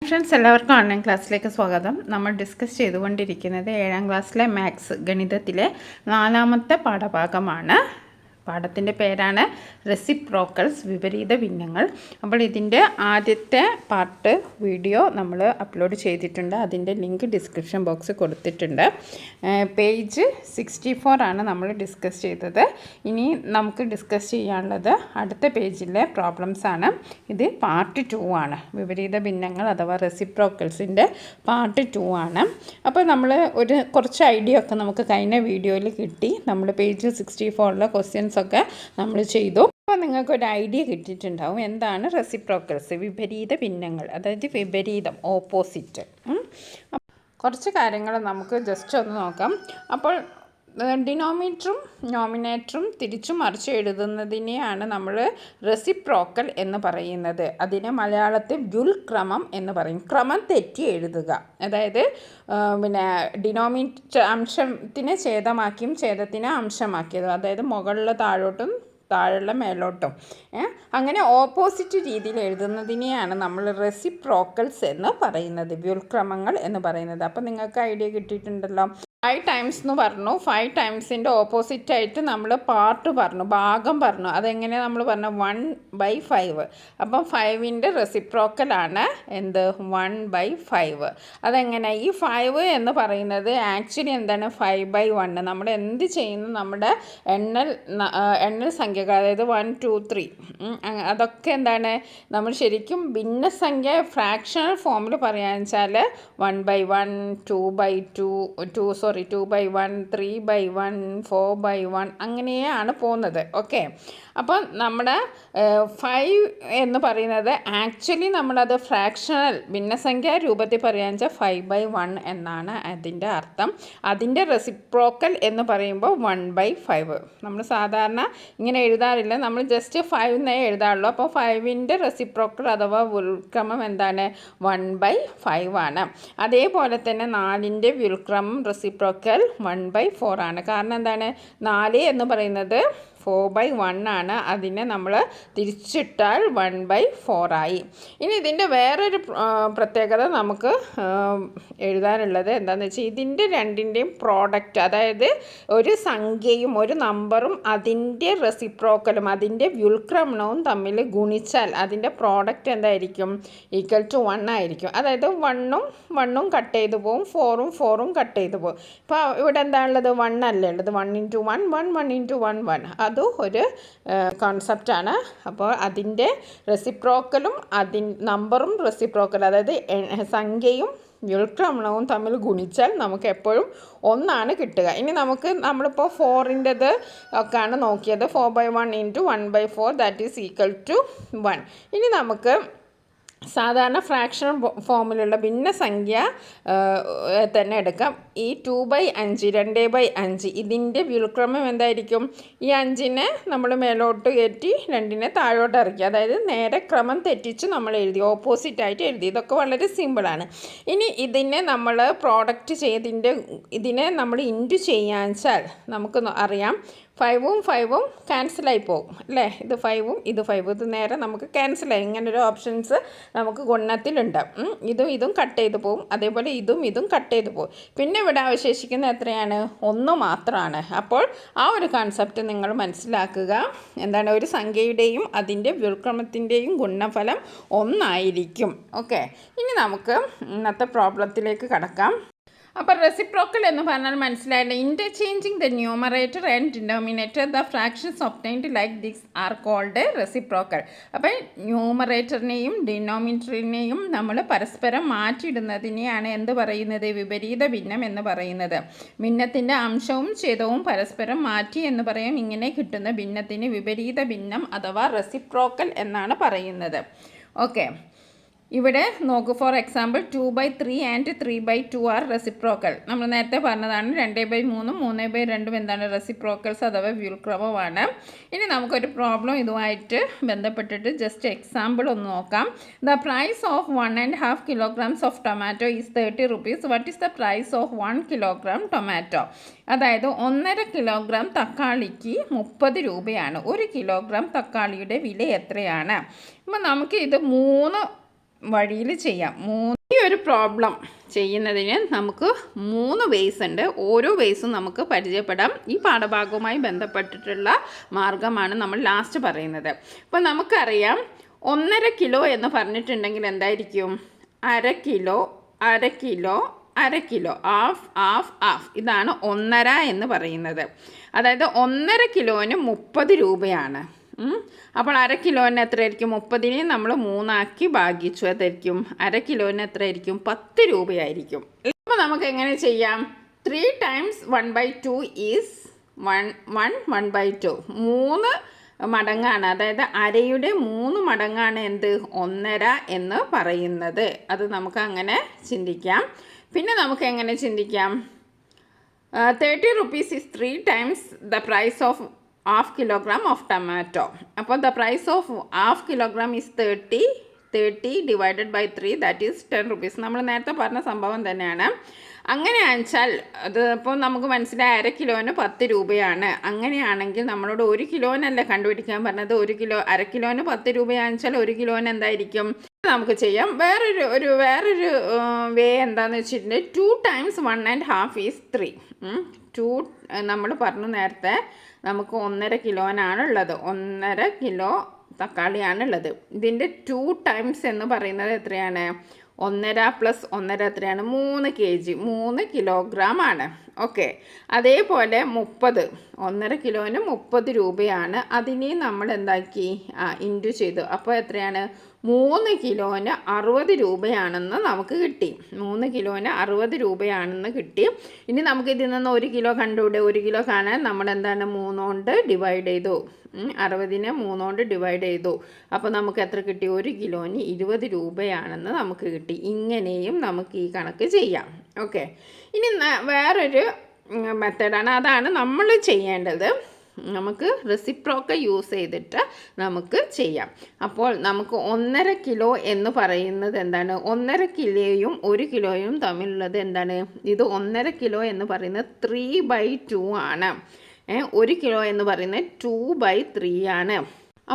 Friends, എല്ലാവർക്കും online ക്ലാസ്സിലേക്ക് സ്വാഗതം. നമ്മൾ ഡിസ്കസ് ചെയ്തുകൊണ്ടിരിക്കുന്നത് 7ാം ക്ലാസ്സിലെ മാത്സ് ഗണിതത്തിലെ 4ാമത്തെ പാഠഭാഗമാണ്. പാഠത്തിൻ്റെ പേരാണ് റെസിപ്രോക്കൽസ്, വിപരീത ഭിന്നങ്ങൾ. അപ്പോൾ ഇതിൻ്റെ ആദ്യത്തെ പാർട്ട് വീഡിയോ നമ്മൾ അപ്ലോഡ് ചെയ്തിട്ടുണ്ട്. അതിൻ്റെ ലിങ്ക് ഡിസ്ക്രിപ്ഷൻ ബോക്സിൽ കൊടുത്തിട്ടുണ്ട്. പേജ് 64 ആണ് നമ്മൾ ഡിസ്കസ് ചെയ്തത്. ഇനി നമുക്ക് ഡിസ്കസ് ചെയ്യാനുള്ളത് അടുത്ത പേജിലെ പ്രോബ്ലംസ് ആണ്. ഇത് പാർട്ട് 2 ആണ്. വിപരീത ഭിന്നങ്ങൾ അഥവാ റെസിപ്രോക്കൽസിൻ്റെ പാർട്ട് 2 ആണ്. അപ്പോൾ നമ്മൾ കുറച്ച് ഐഡിയ ഒക്കെ നമുക്ക് കഴിഞ്ഞ വീഡിയോയിൽ കിട്ടി. നമ്മൾ പേജ് 64 ക്വസ്റ്റ്യൻസ് ഒക്കെ നമ്മൾ ചെയ്തു. അപ്പോൾ നിങ്ങൾക്കൊരു ഐഡിയ കിട്ടിയിട്ടുണ്ടാവും എന്താണ് റെസിപ്രോക്കൽസ്, വിപരീത ഭിന്നങ്ങൾ, അതായത് വിപരീതം, ഓപ്പോസിറ്റ്. കുറച്ച് കാര്യങ്ങൾ നമുക്ക് ജസ്റ്റ് ഒന്ന് നോക്കാം. അപ്പോൾ ഡിനോമിനേറ്ററും നോമിനേറ്ററും തിരിച്ചു മറിച്ച് എഴുതുന്നതിനെയാണ് നമ്മൾ റെസിപ്രോക്കൽ എന്ന് പറയുന്നത്. അതിനെ മലയാളത്തിൽ വ്യുൽക്രമം എന്ന് പറയും. ക്രമം തെറ്റി എഴുതുക, അതായത് ഡിനോമിനേറ്റർ അംശത്തിനെ ഛേദമാക്കിയും ഛേദത്തിനെ അംശമാക്കിയതും, അതായത് മുകളിലെ താഴോട്ടും താഴെയുള്ള മേലോട്ടും അങ്ങനെ ഓപ്പോസിറ്റ് രീതിയിൽ എഴുതുന്നതിനെയാണ് നമ്മൾ റെസിപ്രോക്കൽസ് എന്ന് പറയുന്നത്, വ്യുൽക്രമങ്ങൾ എന്ന് പറയുന്നത്. അപ്പോൾ നിങ്ങൾക്ക് ഐഡിയ കിട്ടിയിട്ടുണ്ടല്ലോ. 5 ടൈംസ് എന്ന് പറഞ്ഞു. 5 ടൈംസിൻ്റെ ഓപ്പോസിറ്റായിട്ട് നമ്മൾ പാർട്ട് പറഞ്ഞു, ഭാഗം പറഞ്ഞു. അതെങ്ങനെ നമ്മൾ പറഞ്ഞു? 1/5. അപ്പം 5ൻ്റെ റെസിപ്രോക്കലാണ് എന്ത്? 1/5. അതെങ്ങനെ? ഈ 5 എന്ന് പറയുന്നത് ആക്ച്വലി എന്താണ്? 5/1. നമ്മൾ എന്ത് ചെയ്യുന്നു? നമ്മുടെ എണ്ണൽ സംഖ്യകൾ, അതായത് 1 2 3 അതൊക്കെ എന്താണ്? നമ്മൾ ശരിക്കും ഭിന്നസംഖ്യ ഫ്രാക്ഷണൽ ഫോമിൽ പറയാന്ന് വെച്ചാൽ 1/1, 2/1, 3/1, 4/1 അങ്ങനെയാണ് പോകുന്നത്. ഓക്കെ, അപ്പം നമ്മുടെ 5 എന്ന് പറയുന്നത് ആക്ച്വലി നമ്മളത് ഫ്രാക്ഷണൽ ഭിന്നസംഖ്യ രൂപത്തിൽ പറയാന്ന് വെച്ചാൽ 5/1 എന്നാണ് അതിൻ്റെ അർത്ഥം. അതിൻ്റെ റെസിപ്രോക്കൽ എന്ന് പറയുമ്പോൾ 1/5. നമ്മൾ സാധാരണ ഇങ്ങനെ എഴുതാറില്ല, നമ്മൾ ജസ്റ്റ് 5 എന്നേ എഴുതാറുള്ളൂ. അപ്പോൾ 5ൻ്റെ റെസിപ്രോക്കൽ അഥവാ വ്യുൽക്രമം എന്താണ്? 1/5 ആണ്. അതേപോലെ തന്നെ 4ൻ്റെ വ്യുൽക്രമം റെസിപ്രോക്കൽ 1/4 ആണ്. കാരണം എന്താണ്? 4 എന്ന് പറയുന്നത് 4/1 ആണ്. അതിനെ നമ്മൾ തിരിച്ചിട്ടാൽ 1/4 ആയി. ഇനി ഇതിൻ്റെ വേറൊരു പ്രത്യേകത നമുക്ക് എഴുതാനുള്ളത് എന്താണെന്ന് വെച്ചാൽ ഇതിൻ്റെ രണ്ടിൻ്റെയും പ്രോഡക്റ്റ്, അതായത് ഒരു സംഖ്യയും ഒരു നമ്പറും അതിൻ്റെ റെസിപ്രോക്കലും അതിൻ്റെ വ്യുൽക്രമണവും തമ്മിൽ ഗുണിച്ചാൽ അതിൻ്റെ പ്രോഡക്റ്റ് എന്തായിരിക്കും? ഈക്വൽ ടു 1 ആയിരിക്കും. അതായത് 1ഉം കട്ട് ചെയ്ത് പോവും, 4ഉം കട്ട് ചെയ്ത് പോകും. ഇപ്പോൾ ഇവിടെ എന്താണുള്ളത്? 1 അല്ലേ ഉള്ളത്. 1 × 1 1, 1 × 1 1. അതും ഒരു കോൺസെപ്റ്റാണ്. അപ്പോൾ അതിൻ്റെ റെസിപ്രോക്കലും നമ്പറും റെസിപ്രോക്കൽ, അതായത് സംഖ്യയും വ്യുൽക്രമണവും തമ്മിൽ ഗുണിച്ചാൽ നമുക്ക് എപ്പോഴും 1 ആണ് കിട്ടുക. ഇനി നമ്മളിപ്പോൾ 4ൻ്റെത് ഒക്കെയാണ് നോക്കിയത്. 4/1 × 1/4 ദാറ്റ് ഈസ് ഈക്വൽ ടു 1. ഇനി നമുക്ക് സാധാരണ ഫ്രാക്ഷണൽ ഫോമിലുള്ള ഭിന്നസംഖ്യ തന്നെ എടുക്കാം. ഈ 2/5, 2/5 ഇതിൻ്റെ വ്യുൽക്രമം എന്തായിരിക്കും? ഈ 5നെ നമ്മൾ മേലോട്ട് കയറ്റി 2നെ താഴോട്ട് ഇറക്കി, അതായത് നേരെ ക്രമം തെറ്റിച്ച് നമ്മൾ എഴുതി, ഓപ്പോസിറ്റായിട്ട് എഴുതി. ഇതൊക്കെ വളരെ സിമ്പിളാണ്. ഇനി ഇതിനെ നമ്മൾ പ്രോഡക്റ്റ് ഇതിനെ നമ്മൾ ഇൻറ്റു ചെയ്യാന്ന് വെച്ചാൽ നമുക്ക് അറിയാം 5ഉം 5ഉം ക്യാൻസലായി പോകും അല്ലേ? ഇത് 5ഉം ഇത് 5ഉം ഇത് നേരെ നമുക്ക് ക്യാൻസലായി. ഇങ്ങനൊരു ഓപ്ഷൻസ് നമുക്ക് ഗുണത്തിലുണ്ട്. ഇതും കട്ട് ചെയ്ത് പോകും, അതേപോലെ ഇതും കട്ട് ചെയ്ത് പോകും. പിന്നെ ഇവിടെ അവശേഷിക്കുന്ന എത്രയാണ്? 1 മാത്രമാണ്. അപ്പോൾ ആ ഒരു കൺസെപ്റ്റ് നിങ്ങൾ മനസ്സിലാക്കുക. എന്താണ്? ഒരു സംഖ്യയുടെയും അതിൻ്റെ വ്യുൽക്രമത്തിൻ്റെയും ഗുണഫലം 1 ആയിരിക്കും. ഓക്കെ, ഇനി നമുക്ക് ഇന്നത്തെ പ്രോബ്ലത്തിലേക്ക് കടക്കാം. അപ്പോൾ റെസിപ്രോക്കൽ എന്ന് പറഞ്ഞാൽ മനസ്സിലായില്ല. Interchanging the numerator and denominator the fractions obtained like this are called reciprocal. അപ്പോൾ ന്യൂമറേറ്ററിനെയും ഡിനോമിനേറ്ററിനെയും നമ്മൾ പരസ്പരം മാറ്റിയിടുന്നതിനെയാണ് എന്ത് പറയുന്നത്? വിപരീത ഭിന്നം എന്ന് പറയുന്നത്. ഭിന്നത്തിൻ്റെ അംശവും ഛേദവും പരസ്പരം മാറ്റി എന്ന് പറയും. ഇങ്ങനെ കിട്ടുന്ന ഭിന്നത്തിന് വിപരീത ഭിന്നം അഥവാ റെസിപ്രോക്കൽ എന്നാണ് പറയുന്നത്. ഓക്കെ, ഇവിടെ നോക്കൂ. For example 2/3 and 3/2 are reciprocal. നമ്മൾ നേരത്തെ പറഞ്ഞതാണ്. 2/3ഉം 3/2ഉം എന്താണ്? റെസിപ്രോക്കൽസ് അഥവാ വ്യുൽക്രമമാണ്. ഇനി നമുക്കൊരു പ്രോബ്ലം ഇതുമായിട്ട് ബന്ധപ്പെട്ടിട്ട് ജസ്റ്റ് എക്സാമ്പിൾ ഒന്ന് നോക്കാം. The price of 1.5 kilograms of tomato is 30 rupees. What is the price of 1 kilogram tomato? അതായത് 1.5 കിലോഗ്രാം തക്കാളിക്ക് 30 രൂപയാണ്. 1 കിലോഗ്രാം തക്കാളിയുടെ വില എത്രയാണ്? അപ്പം നമുക്ക് ഇത് 3 വഴിയിൽ ചെയ്യാം. ഒരു പ്രോബ്ലം ചെയ്യുന്നതിന് നമുക്ക് 3 വേസ് ഉണ്ട്. ഓരോ വേസും നമുക്ക് പരിചയപ്പെടാം. ഈ പാഠഭാഗവുമായി ബന്ധപ്പെട്ടിട്ടുള്ള മാർഗമാണ് നമ്മൾ ലാസ്റ്റ് പറയുന്നത്. അപ്പോൾ നമുക്കറിയാം 1.5 കിലോ എന്ന് പറഞ്ഞിട്ടുണ്ടെങ്കിൽ എന്തായിരിക്കും? 1/2 കിലോ, 1/2 കിലോ, 1/2 കിലോ, ഹാഫ്. ഇതാണ് 1.5 എന്ന് പറയുന്നത്. അതായത് 1.5 കിലോന് 30 രൂപയാണ്. അപ്പോൾ 1/2 കിലോന് എത്രയായിരിക്കും? 30നെ നമ്മൾ 3 ആക്കി ഭാഗിച്ചു. അതായിരിക്കും 1/2 കിലോന് എത്രയായിരിക്കും? 10 രൂപയായിരിക്കും. അപ്പോൾ നമുക്ക് എങ്ങനെ ചെയ്യാം? 3 times 1/2 ഈസ് 1/2. 3 മടങ്ങാണ്, അതായത് അരയുടെ 3 മടങ്ങാണ് എന്ത്? 1.5 എന്ന് പറയുന്നത്. അത് നമുക്ക് അങ്ങനെ ചിന്തിക്കാം. പിന്നെ നമുക്ക് എങ്ങനെ ചിന്തിക്കാം? 30 rupees is 3 times the price of half kilogram of tomato. അപ്പോൾ the price of half kilogram is 30 divided by 3, that is 10 rupees. നമ്മൾ നേരത്തെ പറഞ്ഞ സംഭവം തന്നെയാണ്. അങ്ങനെ വെച്ചാൽ അത് ഇപ്പോൾ നമുക്ക് മനസ്സിലായി 1/2 കിലോന് 10 രൂപയാണ്. അങ്ങനെയാണെങ്കിൽ നമ്മളോട് 1 കിലോനല്ല കണ്ടുപിടിക്കാൻ പറഞ്ഞത്. 1 കിലോ 1/2 കിലോന് 10 രൂപയാണെന്ന് വെച്ചാൽ 1 കിലോന് എന്തായിരിക്കും? നമുക്ക് ചെയ്യാം. വേറൊരു വേ എന്താണെന്ന് വെച്ചിട്ടുണ്ടെങ്കിൽ 2 times 1.5 ഈസ് 3. 2 നമ്മൾ പറഞ്ഞു നേരത്തെ നമുക്ക് 1.5 കിലോനാണുള്ളത്. 1.5 കിലോ തക്കാളിയാണുള്ളത്. ഇതിൻ്റെ 2 times എന്ന് പറയുന്നത് എത്രയാണ്? 1.5 + 1.5 എത്രയാണ്? 3 kg, 3 കിലോഗ്രാം ആണ്. ഓക്കെ. അതേപോലെ 30, 1.5 കിലോന് 30 രൂപയാണ്. അതിനെ നമ്മൾ എന്താക്കി? ഇൻറ്റു ചെയ്തു. അപ്പോൾ എത്രയാണ്? 3 കിലോന് 60 രൂപയാണെന്ന് നമുക്ക് കിട്ടി. 3 കിലോന് 60 രൂപയാണെന്ന് കിട്ടി. ഇനി നമുക്ക് ഇതിൽ നിന്ന് 1 കിലോ കണ്ടുകൂടെ? 1 കിലോ കാണാൻ നമ്മൾ എന്താണ്? 3 കൊണ്ട് ഡിവൈഡ് ചെയ്തു. 60നെ 3 കൊണ്ട് ഡിവൈഡ് ചെയ്തു. അപ്പോൾ നമുക്ക് എത്ര കിട്ടി? 1 കിലോന് 20 രൂപയാണെന്ന് നമുക്ക് കിട്ടി. ഇങ്ങനെയും നമുക്ക് ഈ കണക്ക് ചെയ്യാം. ഓക്കെ. ഇനി വേറൊരു മെത്തേഡാണ്, അതാണ് നമ്മൾ ചെയ്യേണ്ടത്. നമുക്ക് റെസിപ്രോക്കൽ യൂസ് ചെയ്തിട്ട് നമുക്ക് ചെയ്യാം. അപ്പോൾ നമുക്ക് 1.5 കിലോ എന്ന് പറയുന്നത് എന്താണ്? 1.5 കിലോയും 1 കിലോയും തമ്മിലുള്ളത് എന്താണ്? ഇത് 1.5 കിലോ എന്ന് പറയുന്നത് 3/2 ആണ്. 1 കിലോ എന്ന് പറയുന്നത് 2/3 ആണ്.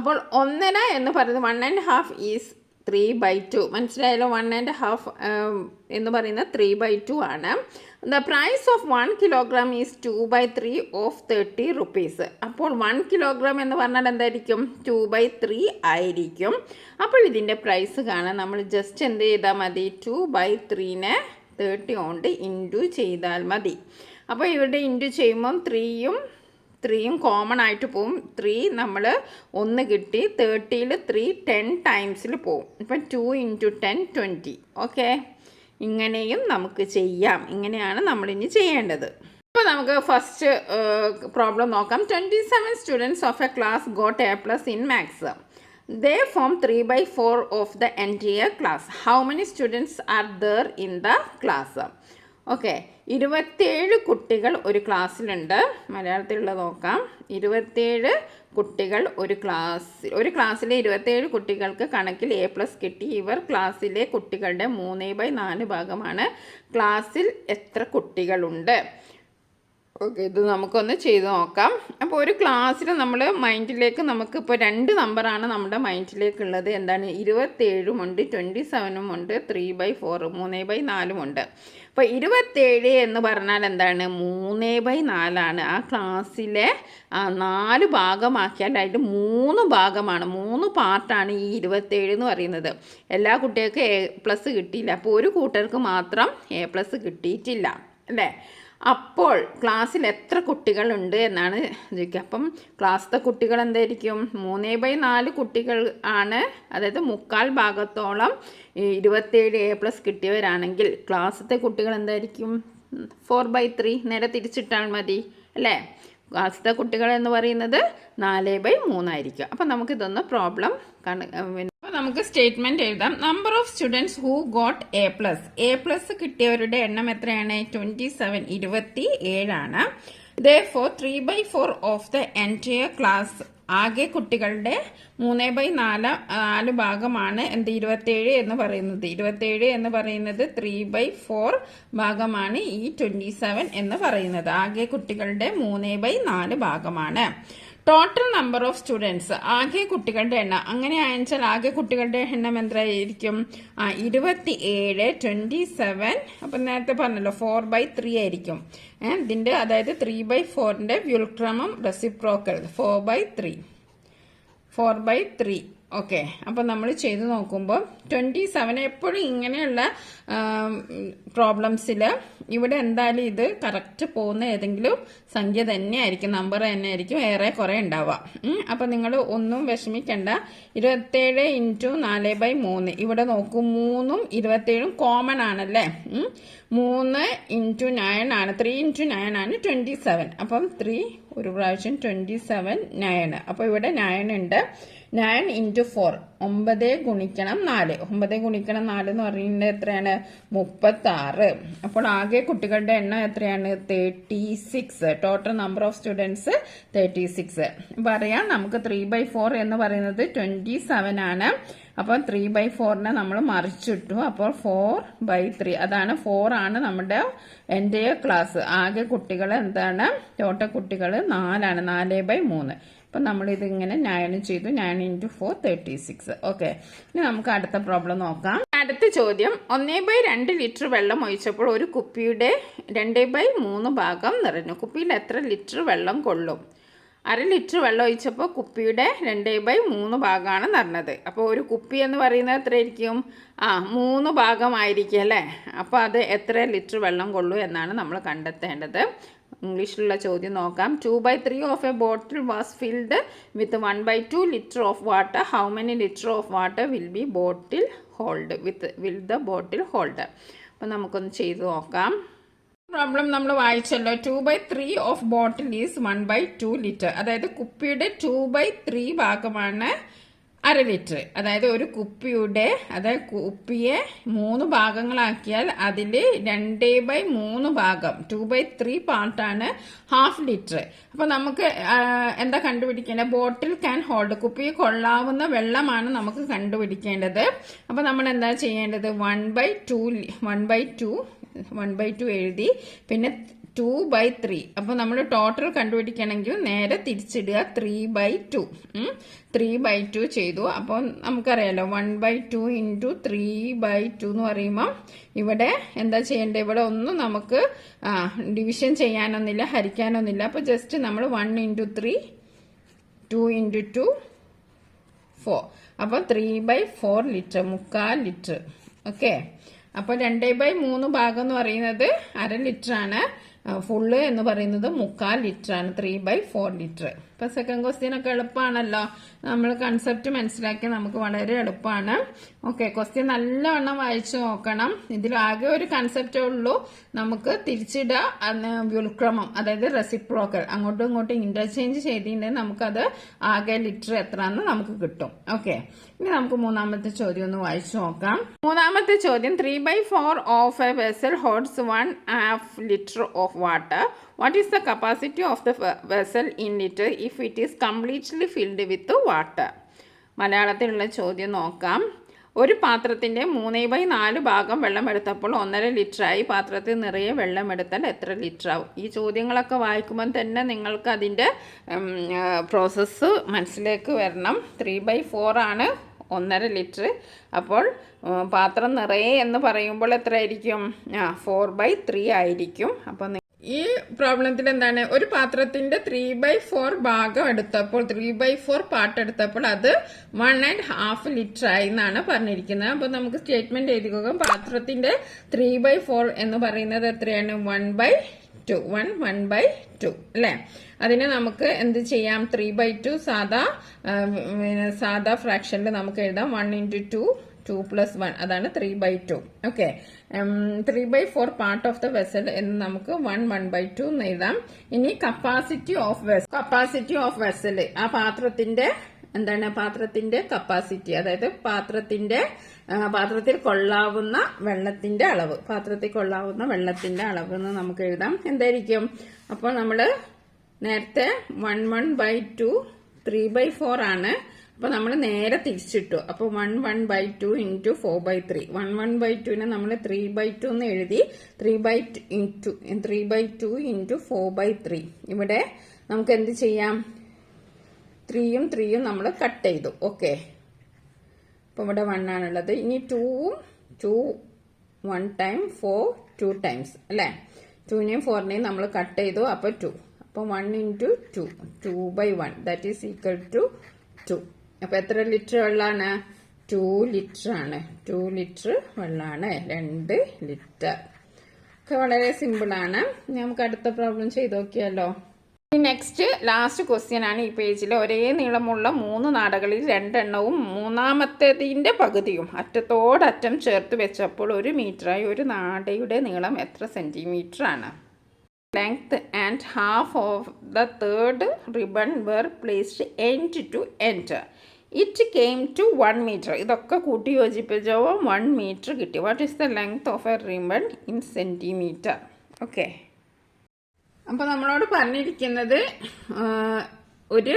അപ്പോൾ 1.5 എന്ന് പറയുന്നത് 1.5 ഈസ് 3/2. മനസ്സിലായല്ലോ? 1.5 എന്ന് പറയുന്നത് 3/2 ആണ്. The price of 1 kilogram is 2/3 of 30 rupees. അപ്പോൾ 1 കിലോഗ്രാം എന്ന് പറഞ്ഞാൽ എന്തായിരിക്കും? 2/3 ആയിരിക്കും. അപ്പോൾ ഇതിൻ്റെ പ്രൈസ് കാണാൻ നമ്മൾ ജസ്റ്റ് എന്ത് ചെയ്താൽ മതി? 2/3നെ 30 കൊണ്ട് ഇൻറ്റു ചെയ്താൽ മതി. അപ്പോൾ ഇവിടെ ഇൻറ്റു ചെയ്യുമ്പം 3യും കോമൺ ആയിട്ട് പോവും. 3 നമ്മൾ 1 കിട്ടി. 30ൽ 3 10 ടൈംസിൽ പോവും. ഇപ്പം 2 × 10 20. ഓക്കെ. ഇങ്ങനെയും നമുക്ക് ചെയ്യാം. ഇങ്ങനെയാണ് നമ്മളിനി ചെയ്യേണ്ടത്. അപ്പോൾ നമുക്ക് ഫസ്റ്റ് പ്രോബ്ലം നോക്കാം. 27 students of a class got A+ in maths. They form 3/4 of the entire class. How many students are there in the class? Okay. 27 കുട്ടികൾ ഒരു ക്ലാസ്സിലുണ്ട്. മലയാളത്തിലുള്ള നോക്കാം. 27 കുട്ടികൾ ഒരു ക്ലാസ്സിലെ 27 കുട്ടികൾക്ക് കണക്കിൽ A+ കിട്ടി. ഇവർ ക്ലാസ്സിലെ കുട്ടികളുടെ 3/4 ഭാഗമാണ്. ക്ലാസ്സിൽ എത്ര കുട്ടികളുണ്ട്? ഓക്കെ. ഇത് നമുക്കൊന്ന് ചെയ്ത് നോക്കാം. അപ്പോൾ ഒരു ക്ലാസ്സിൽ നമ്മൾ മൈൻഡിലേക്ക് നമുക്കിപ്പോൾ 2 നമ്പറാണ് നമ്മുടെ മൈൻഡിലേക്കുള്ളത്. എന്താണ്? 27 ഉണ്ട്, 27 ഉണ്ട്, 3/4 3/4 ഉണ്ട്. അപ്പോൾ 27 എന്ന് പറഞ്ഞാൽ എന്താണ്? 3/4 ആണ്. ആ ക്ലാസ്സിലെ 4 ഭാഗമാക്കിയാൽ അതിൻ്റെ 3 ഭാഗമാണ്, 3 പാർട്ടാണ് ഈ 27 എന്ന് പറയുന്നത്. എല്ലാ കുട്ടികൾക്കും A+ കിട്ടിയില്ല. അപ്പോൾ ഒരു കൂട്ടർക്ക് മാത്രം A+ കിട്ടിയിട്ടില്ല, അല്ലേ? അപ്പോൾ ക്ലാസ്സിൽ എത്ര കുട്ടികളുണ്ട് എന്നാണ് ചോദിക്കുക. അപ്പം ക്ലാസ്സിലെ കുട്ടികൾ എന്തായിരിക്കും? 3/4 കുട്ടികൾ ആണ്. അതായത് 3/4 ഭാഗത്തോളം 27 A+ കിട്ടിയവരാണെങ്കിൽ ക്ലാസ്സിലെ കുട്ടികൾ എന്തായിരിക്കും? 4/3. നേരെ തിരിച്ചിട്ടാൽ മതി, അല്ലേ? ക്ലാസ്സിലെ കുട്ടികൾ എന്ന് പറയുന്നത് 4/3 ആയിരിക്കും. അപ്പം നമുക്കിതൊന്ന് പ്രോബ്ലം അപ്പോൾ നമുക്ക് സ്റ്റേറ്റ്മെൻറ്റ് എഴുതാം. Number of students who got A+ കിട്ടിയവരുടെ എണ്ണം എത്രയാണ്? 27 27 ആണ്. Therefore 3/4 of the entire class, ആകെ കുട്ടികളുടെ 3/4 ഭാഗമാണ് എന്ത്? 27 എന്ന് പറയുന്നത്. 27 എന്ന് പറയുന്നത് 3/4 ഭാഗമാണ് ഈ 27 എന്ന് പറയുന്നത്. ആകെ കുട്ടികളുടെ 3/4 ഭാഗമാണ്. ടോട്ടൽ നമ്പർ ഓഫ് സ്റ്റുഡൻസ്, ആകെ കുട്ടികളുടെ എണ്ണം. അങ്ങനെ ആണെച്ചാൽ ആകെ കുട്ടികളുടെ എണ്ണം എന്തായിരിക്കും? 27, 27. അപ്പം നേരത്തെ പറഞ്ഞല്ലോ 4/3 ആയിരിക്കും. ഇതിൻ്റെ അതായത് 3/4ന്റെ വ്യുൽക്രമം റെസിപ്രോക്കൽ 4/3. ഓക്കെ, അപ്പം നമ്മൾ ചെയ്ത് നോക്കുമ്പോൾ 27. എപ്പോഴും ഇങ്ങനെയുള്ള പ്രോബ്ലംസിൽ ഇവിടെ എന്തായാലും ഇത് കറക്റ്റ് പോകുന്ന ഏതെങ്കിലും സംഖ്യ തന്നെയായിരിക്കും, നമ്പർ തന്നെ ആയിരിക്കും ഏറെ കുറെ ഉണ്ടാവുക. അപ്പം നിങ്ങൾ ഒന്നും വിഷമിക്കണ്ട. 27 × 4/3. ഇവിടെ നോക്കൂ, 3ഉം 27ഉം കോമൺ ആണല്ലേ. 3 × 9 ആണ്, 3 × 9 ആണ് 27. അപ്പം 3 ഒരു പ്രാവശ്യം 27 9. അപ്പോൾ ഇവിടെ 9 ഉണ്ട്. 9 × 4 9 ഗുണിക്കണം 4. 9 ഗുണിക്കണം 4 എന്ന് പറയുന്നത് എത്രയാണ്? 36. അപ്പോൾ ആകെ കുട്ടികളുടെ എണ്ണം എത്രയാണ്? 36. Total number of students 36. പറയാം, നമുക്ക് 3/4 എന്ന് പറയുന്നത് 27 ആണ്. അപ്പോൾ 3/4നെ നമ്മൾ മറിച്ചിട്ടു. അപ്പോൾ 4/3. അതാണ് 4 ആണ് നമ്മുടെ എൻ്റെ ക്ലാസ്. ആകെ കുട്ടികൾ എന്താണ്? ടോട്ടൽ കുട്ടികൾ 4 ആണ്, 4/3. അപ്പം നമ്മളിത് ഇങ്ങനെ 9 ചെയ്തു. 9 × 4 36. ഓക്കെ, ഇനി നമുക്ക് അടുത്ത പ്രോബ്ലം നോക്കാം. അടുത്ത ചോദ്യം, 1/2 ലിറ്റർ വെള്ളം ഒഴിച്ചപ്പോൾ ഒരു കുപ്പിയുടെ 2/3 ഭാഗം നിറഞ്ഞു. കുപ്പിയിൽ എത്ര ലിറ്റർ വെള്ളം കൊള്ളും? 1/2 ലിറ്റർ വെള്ളം ഒഴിച്ചപ്പോൾ കുപ്പിയുടെ 2/3 ഭാഗമാണ് നിറഞ്ഞത്. അപ്പോൾ ഒരു കുപ്പി എന്ന് പറയുന്നത് എത്രയായിരിക്കും? 3 ഭാഗമായിരിക്കും അല്ലേ. അപ്പോൾ അത് എത്ര ലിറ്റർ വെള്ളം കൊള്ളൂ എന്നാണ് നമ്മൾ കണ്ടെത്തേണ്ടത്. ഇംഗ്ലീഷിലുള്ള ചോദ്യം നോക്കാം. 2/3 of A bottle was filled with 1/2 litre of water. How many litre of water will the bottle hold? അപ്പം നമുക്കൊന്ന് ചെയ്ത് നോക്കാം. പ്രോബ്ലം നമ്മൾ വായിച്ചല്ലോ. 2/3 ഓഫ് ബോട്ടിൽ ഈസ് 1/2 ലിറ്റർ. അതായത് കുപ്പിയുടെ 2/3 ഭാഗമാണ് 1/2 ലിറ്റർ. അതായത് ഒരു കുപ്പിയെ 3 ഭാഗങ്ങളാക്കിയാൽ അതിൽ 2/3 ഭാഗം 2/3 പാർട്ടാണ് 1/2 ലിറ്റർ. അപ്പൊ നമുക്ക് എന്താ കണ്ടുപിടിക്കേണ്ടത്? ബോട്ടിൽ ക്യാൻ ഹോൾഡ്, കുപ്പിയെ കൊള്ളാവുന്ന വെള്ളമാണ് നമുക്ക് കണ്ടുപിടിക്കേണ്ടത്. അപ്പൊ നമ്മൾ എന്താ ചെയ്യേണ്ടത്? 1/2 എഴുതി, പിന്നെ 2/3. അപ്പോൾ നമ്മൾ ടോട്ടൽ കണ്ടുപിടിക്കണമെങ്കിൽ നേരെ തിരിച്ചിടുക. 3/2 ചെയ്തു. അപ്പോൾ നമുക്കറിയാലോ 1/2 × 3/2 എന്ന് പറയുമ്പോൾ ഇവിടെ എന്താ ചെയ്യേണ്ടത്? ഇവിടെ ഒന്നും നമുക്ക് ഡിവിഷൻ ചെയ്യാനൊന്നുമില്ല, ഹരിക്കാനൊന്നുമില്ല. അപ്പോൾ ജസ്റ്റ് നമ്മൾ 1 × 3, 2 × 2, 4. അപ്പോൾ 3/4 ലിറ്റർ, 3/4 ലിറ്റർ. ഓക്കെ, അപ്പോൾ 2/3 ഭാഗം എന്ന് പറയുന്നത് 1/2 ലിറ്റർ ആണ്. ഫുള്ള് എന്ന് പറയുന്നത് 3/4 ലിറ്റർ ആണ്. 3/4 ലിറ്റർ. ഇപ്പൊ സെക്കൻഡ് ക്വസ്റ്റ്യൻ ഒക്കെ എളുപ്പമാണല്ലോ. നമ്മൾ കൺസെപ്റ്റ് മനസ്സിലാക്കി നമുക്ക് വളരെ എളുപ്പമാണ്. ഓക്കെ, ക്വസ്റ്റ്യൻ നല്ലവണ്ണം വായിച്ചു നോക്കണം. ഇതിലാകെ ഒരു കൺസെപ്റ്റേ ഉള്ളൂ, നമുക്ക് തിരിച്ചിടുക വ്യുൽക്രമം, അതായത് റെസിപ്രോക്കൽ. അങ്ങോട്ടും ഇങ്ങോട്ടും ഇന്റർചേഞ്ച് ചെയ്തിട്ടുണ്ടെങ്കിൽ നമുക്കത് ആകെ ലിറ്റർ എത്രയെന്ന് നമുക്ക് കിട്ടും. ഓക്കെ, ഇനി നമുക്ക് മൂന്നാമത്തെ ചോദ്യം ഒന്ന് വായിച്ചു നോക്കാം. മൂന്നാമത്തെ ചോദ്യം, 3/4 of A vessel holds 1/2 litre of water. What is the capacity of the vessel in liter if it is completely filled with water? മലയാളത്തിലുള്ള ചോദ്യം നോക്കാം. ഒരു പാത്രത്തിൻ്റെ 3/4 ഭാഗം വെള്ളമെടുത്തപ്പോൾ 1.5 ലിറ്ററായി. പാത്രത്തിൽ നിറയെ വെള്ളമെടുത്താൽ എത്ര ലിറ്റർ ആവും? ഈ ചോദ്യങ്ങളൊക്കെ വായിക്കുമ്പോൾ തന്നെ നിങ്ങൾക്ക് അതിൻ്റെ പ്രോസസ്സ് മനസ്സിലേക്ക് വരണം. 3/4 ആണ് 1.5 ലിറ്റർ. അപ്പോൾ പാത്രം നിറയെ എന്ന് പറയുമ്പോൾ എത്ര ആയിരിക്കും? 4/3 ആയിരിക്കും. അപ്പോൾ ഈ പ്രോബ്ലത്തിൽ എന്താണ്? ഒരു പാത്രത്തിന്റെ 3/4 ഭാഗം എടുത്തപ്പോൾ, 3/4 പാർട്ട് എടുത്തപ്പോൾ അത് 1.5 ലിറ്റർ ആയി എന്നാണ് പറഞ്ഞിരിക്കുന്നത്. അപ്പോൾ നമുക്ക് സ്റ്റേറ്റ്മെന്റ് എഴുതിക്കുക. പാത്രത്തിന്റെ 3/4 എന്ന് പറയുന്നത് എത്രയാണ്? 1/2 അല്ലേ? അതിന് നമുക്ക് എന്ത് ചെയ്യാം? 3/2 സാധാ ഫ്രാക്ഷനിൽ നമുക്ക് എഴുതാം. 1 × 2, 2 + 1, അതാണ് 3/2. Okay, 3/4 part of the vessel എന്ന് നമുക്ക് 1/2 എന്ന് എഴുതാം. ഇനി കപ്പാസിറ്റി ഓഫ് വെസൽ, ആ പാത്രത്തിന്റെ എന്താണ്? പാത്രത്തിന്റെ കപ്പാസിറ്റി, അതായത് പാത്രത്തിൽ കൊള്ളാവുന്ന വെള്ളത്തിന്റെ അളവ്, എന്ന് നമുക്ക് എഴുതാം. എന്തായിരിക്കും? അപ്പോൾ നമ്മൾ നേരത്തെ 1/2 3/4 ആണ്. അപ്പോൾ നമ്മൾ നേരെ തിരിച്ചിട്ടു. അപ്പോൾ 1/2 × 4/3. 1/2നെ നമ്മൾ 3/2 എന്ന് എഴുതി. 3/2 × 4/3. ഇവിടെ നമുക്ക് എന്ത് ചെയ്യാം? 3യും 3യും നമ്മൾ കട്ട് ചെയ്തു. ഓക്കെ, അപ്പോൾ ഇവിടെ 1 ആണുള്ളത്. ഇനി 2ഉം 2 1 ടൈം 4 2 ടൈംസ് അല്ലേ. 2നെയും 4നെയും നമ്മൾ കട്ട് ചെയ്തു. അപ്പോൾ 2. അപ്പോൾ 1 into 2 2/1 that is equal to 2. അപ്പോൾ എത്ര ലിറ്റർ വെള്ളമാണ്? 2 ലിറ്റർ ആണ്. 2 ലിറ്റർ വെള്ളമാണ്. 2 ലിറ്റർ. ഒക്കെ വളരെ സിമ്പിളാണ്. നമുക്ക് അടുത്ത പ്രോബ്ലം ചെയ്ത് നോക്കിയാലോ. നെക്സ്റ്റ് ലാസ്റ്റ് ക്വസ്റ്റ്യൻ ആണ് ഈ പേജിൽ. ഒരേ നീളമുള്ള 3 നാടകളിൽ 2 എണ്ണവും മൂന്നാമത്തേതിൻ്റെ പകുതിയും അറ്റത്തോടറ്റം ചേർത്ത് വെച്ചപ്പോൾ 1 മീറ്ററായി. ഒരു നാടയുടെ നീളം എത്ര സെൻറ്റിമീറ്റർ ആണ്? Length and half of the third ribbon were placed end to end. It came to 1 meter. ഇതൊക്കെ കൂട്ടി യോജിപ്പിച്ചപ്പോൾ 1 മീറ്റർ കിട്ടി. What is the length of A ribbon in centimetre? Okay, അപ്പോൾ നമ്മളോട് പറഞ്ഞിരിക്കുന്നത് ഒരു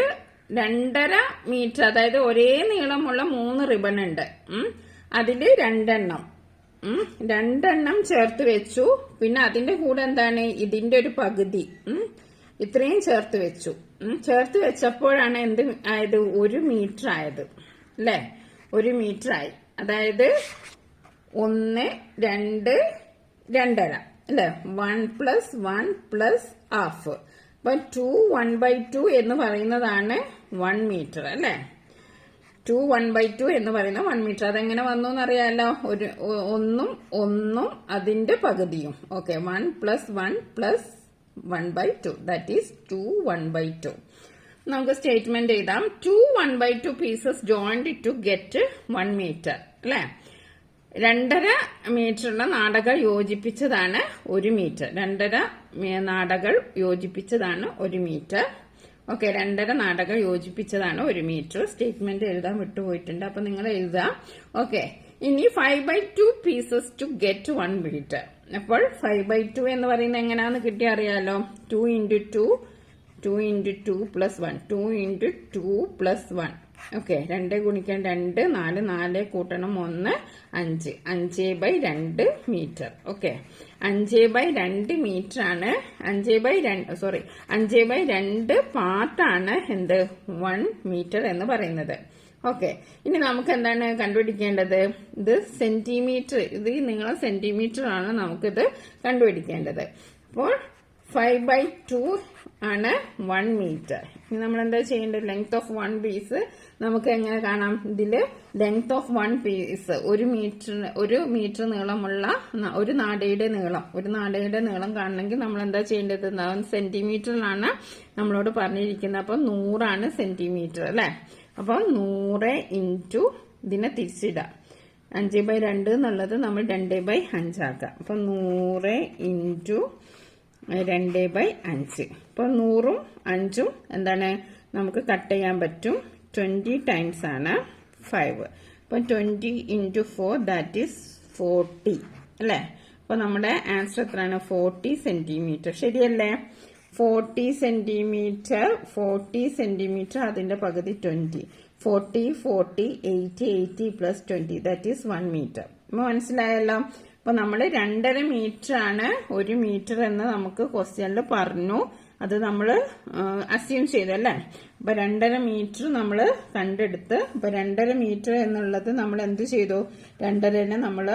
2.5 മീറ്റർ, അതായത് ഒരേ നീളമുള്ള 3 റിബൺ ഉണ്ട്. അതിൽ 2 എണ്ണം ചേർത്ത് വെച്ചു. പിന്നെ അതിന്റെ കൂടെ എന്താണ്, ഇതിന്റെ ഒരു പകുതി ഇത്രയും ചേർത്ത് വെച്ചു. ചേർത്ത് വെച്ചപ്പോഴാണ് എന്ത് ആയത്? 1 മീറ്റർ ആയത് അല്ലേ. 1 മീറ്റർ ആയി. അതായത് 1 2 2.5 അല്ലേ. 1 + 1 + ½. അപ്പൊ 2 1/2 എന്ന് പറയുന്നതാണ് 1 മീറ്റർ അല്ലേ. 2 1/2 എന്ന് പറയുന്ന 1 മീറ്റർ. അതെങ്ങനെ വന്നു എന്നറിയാലോ. ഒന്നും അതിന്റെ പകുതിയും. Okay, 1 + 1 + 1/2 that is 2 1/2. നമുക്ക് സ്റ്റേറ്റ്മെന്റ് എഴുതാം. 2 1/2 pieces joined to get 1 metre അല്ലേ. 2.5 മീറ്ററുള്ള നാടകൾ യോജിപ്പിച്ചതാണ് 1 മീറ്റർ. 2.5 നാടകൾ യോജിപ്പിച്ചതാണ് 1 മീറ്റർ. ഓക്കെ, 2.5 നാടകൾ യോജിപ്പിച്ചതാണ് 1 മീറ്റർ. സ്റ്റേറ്റ്മെന്റ് എഴുതാൻ വിട്ടുപോയിട്ടുണ്ട്, അപ്പൊ നിങ്ങൾ എഴുതാം. ഓക്കെ, ഇനി 5/2 പീസസ് ടു ഗെറ്റ് 1 മീറ്റർ. അപ്പോൾ 5/2 എന്ന് പറയുന്നത് എങ്ങനെയാണെന്ന് കിട്ടി അറിയാലോ. 2 × 2 2 × 2 + 1 2 × 2 + 1. ഓക്കെ, 2 ഗുണിക്കാൻ 2 4 4 കൂട്ടണം 1 5 5/2 മീറ്റർ. ഓക്കെ, 5/2 മീറ്റർ ആണ്. 5/2 പാർട്ടാണ് എന്ത് 1 മീറ്റർ എന്ന് പറയുന്നത്. ഓക്കെ, ഇനി നമുക്ക് എന്താണ് കണ്ടുപിടിക്കേണ്ടത്? ഇത് സെന്റിമീറ്റർ, ഇത് നീളം സെന്റിമീറ്റർ ആണ് നമുക്കിത് കണ്ടുപിടിക്കേണ്ടത്. അപ്പോൾ 5/2 ആണ് 1 മീറ്റർ. ഇനി നമ്മൾ എന്താ ചെയ്യേണ്ടത്? ലെങ്ത് ഓഫ് 1 പീസ് നമുക്ക് എങ്ങനെ കാണാം? ഇതില് ലെങ്ത് ഓഫ് 1 പീസ് 1 മീറ്റർ നീളമുള്ള ഒരു നാടയുടെ നീളം കാണണമെങ്കിൽ നമ്മൾ എന്താ ചെയ്യേണ്ടത്? സെന്റിമീറ്ററിലാണ് നമ്മളോട് പറഞ്ഞിരിക്കുന്നത്. അപ്പം 100 സെന്റിമീറ്റർ അല്ലെ. അപ്പം 100 ഇൻറ്റു ഇതിനെ തിരിച്ചിടാം. 5/2 എന്നുള്ളത് നമ്മൾ 2/5 ആക്കാം. അപ്പം 100 ഇൻറ്റു 2/5. അപ്പോൾ 100ഉം 5ഉം എന്താണ് നമുക്ക് കട്ട് ചെയ്യാൻ പറ്റും. 20 ടൈംസ് ആണ് 5. അപ്പോൾ 20 × 4 ദാറ്റ് ഈസ് 40 അല്ലേ. അപ്പോൾ നമ്മുടെ ആൻസർ എത്രയാണ്? 40 സെന്റിമീറ്റർ. ശരിയല്ലേ? 40 സെന്റിമീറ്റർ അതിന്റെ പകുതി 20. 40 40 80 80 + 20 ദാറ്റ് ഈസ് 1 മീറ്റർ. മനസ്സിലായല്ലോ. അപ്പൊ നമ്മൾ 2.5 മീറ്റർ ആണ് 1 മീറ്റർ എന്ന് നമുക്ക് ക്വസ്റ്റ്യനിൽ പറഞ്ഞു. അത് നമ്മൾ അസ്യൂം ചെയ്തല്ലേ. അപ്പൊ 2.5 മീറ്റർ നമ്മൾ കണ്ടെടുത്ത്. അപ്പൊ 2.5 മീറ്റർ എന്നുള്ളത് നമ്മൾ എന്ത് ചെയ്തു? 2.5നെ നമ്മൾ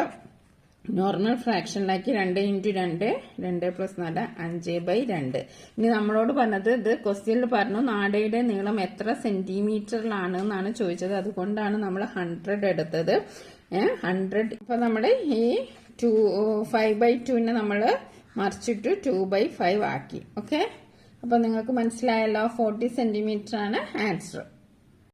നോർമൽ ഫ്രാക്ഷനിലാക്കി. 2 × 2 2 + 4 5/2. ഇനി നമ്മളോട് പറഞ്ഞത് ഇത് ക്വസ്റ്റ്യനിൽ പറഞ്ഞു നാടയുടെ നീളം എത്ര സെന്റിമീറ്ററിലാണ് എന്നാണ് ചോദിച്ചത്. അതുകൊണ്ടാണ് നമ്മൾ 100 എടുത്തത്. 100. അപ്പൊ നമ്മൾ ഈ 5/2നെ നമ്മൾ മറിച്ചിട്ട് 2/5 ആക്കി. ഓക്കെ, അപ്പൊ നിങ്ങൾക്ക് മനസ്സിലായല്ലോ. 40 സെന്റിമീറ്റർ ആണ് ആൻസർ.